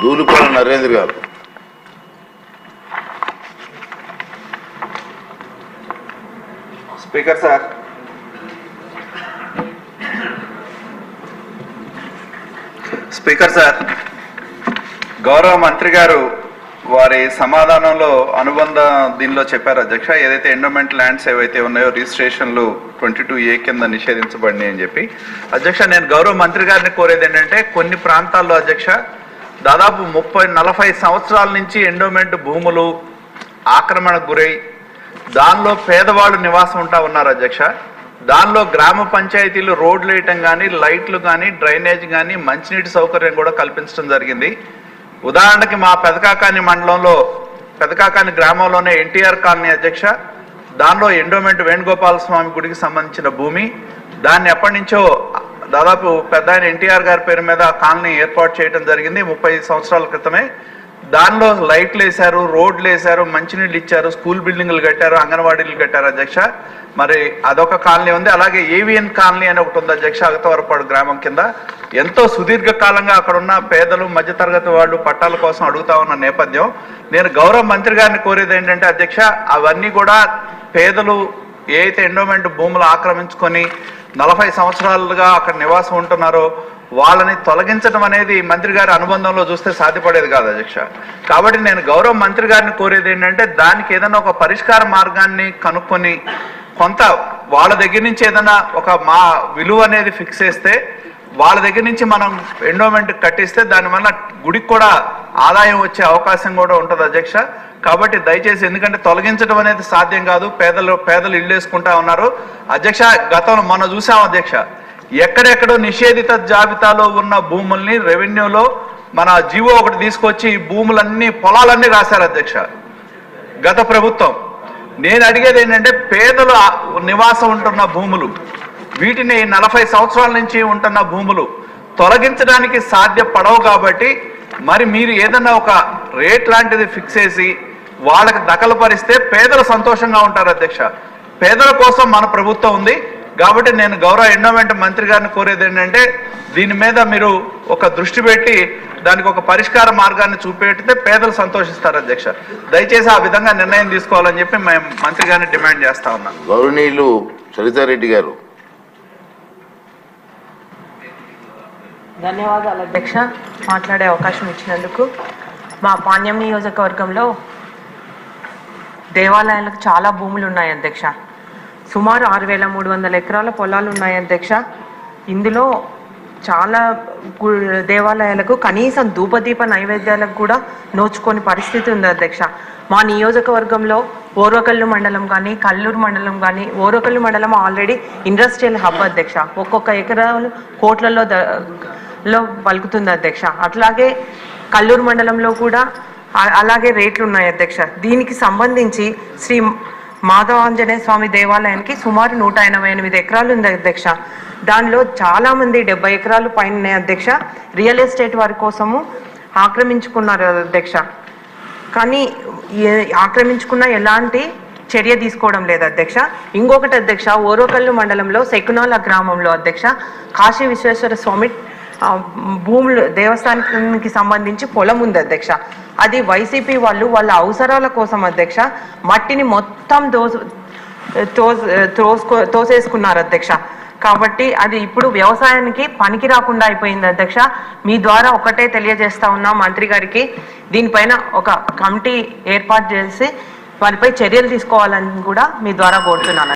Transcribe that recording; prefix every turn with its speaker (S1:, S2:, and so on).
S1: దూలుపాల నరేంద్ర గారు.
S2: Speaker sir, గౌరవ మంత్రి గారు వారి సమాధానంలో అనుబంధ దీనిలో చెప్పారు అధ్యక్ష, ఏదైతే ఎండోమెంట్ ల్యాండ్స్ ఏవైతే ఉన్నాయో రిజిస్ట్రేషన్లు 22A కింద నిషేధించబడినాయి అని చెప్పి. అధ్యక్ష, నేను గౌరవ మంత్రి గారిని కోరేది ఏంటంటే, కొన్ని ప్రాంతాల్లో అధ్యక్ష దాదాపు 30-40 సంవత్సరాల నుంచి ఎండోమెంట్ భూములు ఆక్రమణకు గురై దానిలో పేదవాళ్ళు నివాసం ఉంటా ఉన్నారు అధ్యక్ష. దానిలో గ్రామ పంచాయతీలు రోడ్లు వేయటం కానీ, లైట్లు కానీ, డ్రైనేజ్ కానీ, మంచినీటి సౌకర్యం కూడా కల్పించడం జరిగింది. ఉదాహరణకి మా పెదకాకాని గ్రామంలోనే ఎన్టీఆర్ కాలనీ అధ్యక్ష, దానిలో ఎండోమెంట్ వేణుగోపాల స్వామి గుడికి సంబంధించిన భూమి, దాన్ని ఎప్పటి నుంచో దాదాపు పెద్ద ఆయన ఎన్టీఆర్ గారి పేరు మీద కాలనీ ఏర్పాటు చేయడం జరిగింది 30 సంవత్సరాల క్రితమే. దానిలో లైట్లు వేశారు, రోడ్లు వేశారు, మంచినీళ్ళు ఇచ్చారు, స్కూల్ బిల్డింగ్లు కట్టారు, అంగన్వాడీలు కట్టారు అధ్యక్ష. మరి అదొక కాలనీ ఉంది. అలాగే ఏవిఎన్ కాలనీ అని ఒకటి ఉంది అధ్యక్ష, అగతవరపాడు గ్రామం కింద. ఎంతో సుదీర్ఘకాలంగా అక్కడ ఉన్న పేదలు, మధ్యతరగతి వాళ్ళు పట్టాల కోసం అడుగుతా ఉన్న నేపథ్యం. నేను గౌరవ మంత్రి గారిని కోరేది ఏంటంటే అధ్యక్ష, అవన్నీ కూడా పేదలు ఏదైతే ఎండోమెంట్ భూములు ఆక్రమించుకొని 40 సంవత్సరాలుగా అక్కడ నివాసం ఉంటున్నారో వాళ్ళని తొలగించడం అనేది మంత్రి గారి అనుబంధంలో చూస్తే సాధ్యపడేది కాదు అధ్యక్ష. కాబట్టి నేను గౌరవ మంత్రి గారిని కోరేది ఏంటంటే, దానికి ఏదైనా ఒక పరిష్కార మార్గాన్ని కనుక్కొని కొంత వాళ్ళ దగ్గర నుంచి ఏదైనా ఒక మా విలువ అనేది ఫిక్స్ చేస్తే, వాళ్ళ దగ్గర నుంచి మనం ఎండోమెంట్ కట్టిస్తే దానివల్ల గుడికి కూడా ఆదాయం వచ్చే అవకాశం కూడా ఉంటుంది అధ్యక్ష. కాబట్టి దయచేసి, ఎందుకంటే తొలగించడం అనేది సాధ్యం కాదు, పేదలు ఇల్లు వేసుకుంటా ఉన్నారు అధ్యక్ష. గతంలో మనం చూసాం అధ్యక్ష, ఎక్కడెక్కడో నిషేధిత జాబితాలో ఉన్న భూముల్ని రెవెన్యూలో మన జీవో ఒకటి తీసుకొచ్చి భూములన్నీ పొలాలన్నీ రాశారు అధ్యక్ష గత ప్రభుత్వం. నేను అడిగేది ఏంటంటే, పేదలు నివాసం ఉంటున్న భూములు, వీటిని 40 సంవత్సరాల నుంచి ఉంటున్న భూములు తొలగించడానికి సాధ్యపడవు. కాబట్టి మరి మీరు ఏదన్నా ఒక రేట్ లాంటిది ఫిక్స్ చేసి వాళ్ళకి దఖలుపరిస్తే పేదలు సంతోషంగా ఉంటారు అధ్యక్ష. పేదల కోసం మన ప్రభుత్వం ఉంది. కాబట్టి నేను గౌరవ ఎండోమెంట్ మంత్రి గారిని కోరేది ఏంటంటే, దీని మీద మీరు ఒక దృష్టి పెట్టి దానికి ఒక పరిష్కార మార్గాన్ని చూపెడితే పేదలు సంతోషిస్తారు అధ్యక్ష. దయచేసి ఆ విధంగా నిర్ణయం తీసుకోవాలని చెప్పి మేము మంత్రి గారిని డిమాండ్ చేస్తా ఉన్నాం.
S1: గౌరవనీయులు సరితారెడ్డి గారు.
S3: ధన్యవాదాలు అధ్యక్ష, మాట్లాడే అవకాశం ఇచ్చినందుకు. మా పాణ్యం నియోజకవర్గంలో దేవాలయాలకు చాలా భూములు ఉన్నాయి అధ్యక్ష. సుమారు 6,300 ఎకరాల పొలాలు ఉన్నాయి అధ్యక్ష. ఇందులో చాలా దేవాలయాలకు కనీసం ధూపదీప నైవేద్యాలకు కూడా నోచుకొని పరిస్థితి ఉంది అధ్యక్ష. మా నియోజకవర్గంలో ఓరకల్లు మండలం కానీ, కల్లూరు మండలం కానీ, ఓరకల్లు మండలం ఆల్రెడీ ఇండస్ట్రియల్ హబ్ అధ్యక్ష. ఒక్కొక్క ఎకరాలు కోట్లలో పలుకుతుంది అధ్యక్ష. అట్లాగే కల్లూరు మండలంలో కూడా అలాగే రేట్లు ఉన్నాయి అధ్యక్ష. దీనికి సంబంధించి శ్రీ మాధవాంజనేయ స్వామి దేవాలయానికి సుమారు 188 ఎకరాలు ఉంది అధ్యక్ష. దానిలో చాలామంది 70 ఎకరాలు పైన అధ్యక్ష రియల్ ఎస్టేట్ వారి కోసము ఆక్రమించుకున్నారు అధ్యక్ష. కానీ ఆక్రమించుకున్న ఎలాంటి చర్య తీసుకోవడం లేదు అధ్యక్ష. ఇంకొకటి అధ్యక్ష, ఓరోకల్లు మండలంలో శకునాల గ్రామంలో అధ్యక్ష కాశీ విశ్వేశ్వర స్వామి భూములు దేవస్థానానికి సంబంధించి పొలం ఉంది అధ్యక్ష. అది వైసీపీ వాళ్ళు వాళ్ళ అవసరాల కోసం అధ్యక్ష మట్టిని మొత్తం తోసేసుకున్నారు అధ్యక్ష. కాబట్టి అది ఇప్పుడు వ్యవసాయానికి పనికి రాకుండా అయిపోయింది అధ్యక్ష. మీ ద్వారా ఒకటే తెలియజేస్తా ఉన్నాం మంత్రి గారికి, దీనిపైన ఒక కమిటీ ఏర్పాటు చేసి వారిపై చర్యలు తీసుకోవాలని కూడా మీ ద్వారా కోరుతున్నాను.